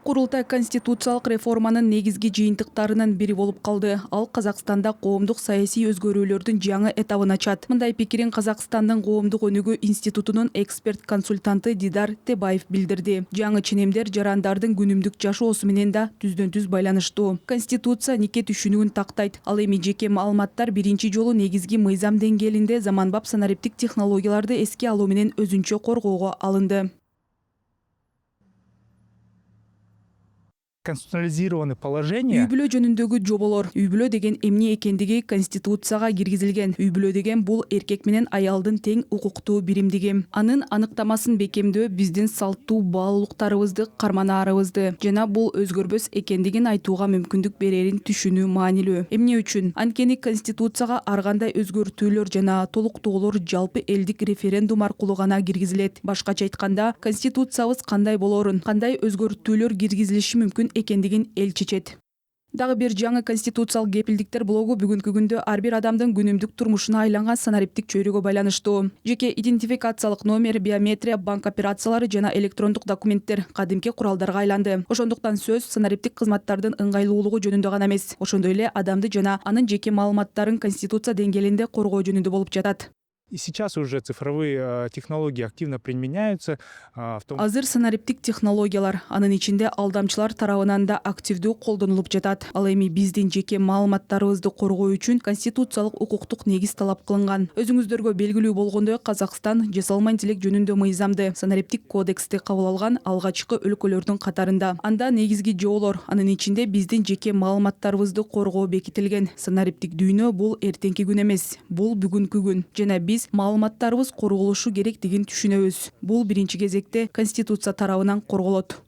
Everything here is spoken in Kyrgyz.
Курултай конституциялык реформанын негизги жыйынтыктарынын бири болуп калды. Ал Казакстанда коомдук саясий өзгөрүүлөрдүн жаңы этабын ачат. Мындай пикирин Казакстандын коомдук өнүгүү институтунун эксперт-консультанты Дидар Тебаев билдирди. Жаңы ченемдер жарандардын күнүмдүк жашоосу менен да түздөн-түз байланыштуу. Конституция нике түшүнүгүн тактайт. Ал эми жеке маалыматтар биринчи жолу негизги мыйзам деңгээлинде заманбап санариптик технологияларды эске алуу менен өзүнчө коргоого алынды. Конституционализированный положение. Үй бүлө жөнүндөгү жоболор. Үй бүлө деген эмне экендиги Конституцияга киргизилген. Үй бүлө деген бул эркек менен аялдын тең укуктуу биримдиги. Анын аныктамасын бекемдөө биздин салттуу баалуулуктарыбызды карманаарыбызды жана бул өзгөрбөс экендигин айтууга мүмкүндүк берерин түшүнүү маанилүү. Эмне үчүн? Анткени Конституцияга ар кандай өзгөртүүлөр жана толуктоолор жалпы элдик референдум аркылуу гана киргизилет. Башкача айтканда, Конституциябыз кандай болорун, кандай өзгөртүүлөр киргизилиши мүмкүн экендигин эл чечет. Дагы бир жаңы конституциялык кепилдиктер блогу бүгүнкү күндө ар бир адамдын күнүмдүк турмушуна айланган санариптик чөйрөгө байланыштуу. Жеке идентификациялык номер, биометрия, банк операциялары жана электрондук документтер кадимки куралдарга айланды. Ошондуктан сөз санариптик кызматтардын ыңгайлуулугу жөнүндө гана эмес, ошондой эле адамды жана анын жеке маалыматтарын конституция деңгээлинде коргоо жөнүндө болуп жатат. И сейчас уже цифровые технологии активно применяются. Азыр санариптик технологиялар, анын ичинде алдамчылар тарабынан да активдүү колдонулуп жатат. Ал эми биздин жеке маалыматтарыбызды коргоо үчүн конституциялык укуктук негиз талап кылынган. Өзүңүздөргө белгилүү болгондой, Казакстан жасалма интеллект жөнүндө мыйзамды, санариптик кодексти кабыл алган алгачкы өлкөлөрдүн катарында. Анда негизги жоболор, анын ичинде биздин жеке маалыматтарыбызды коргоо бекитилген. Санариптик дүйнө бул эртеңки күн эмес, бул бүгүнкү күн. Жана биз маалыматтарыбыз корголушу керектигин түшүнөбүз. Бул биринчи кезекте Конституция тарабынан корголот.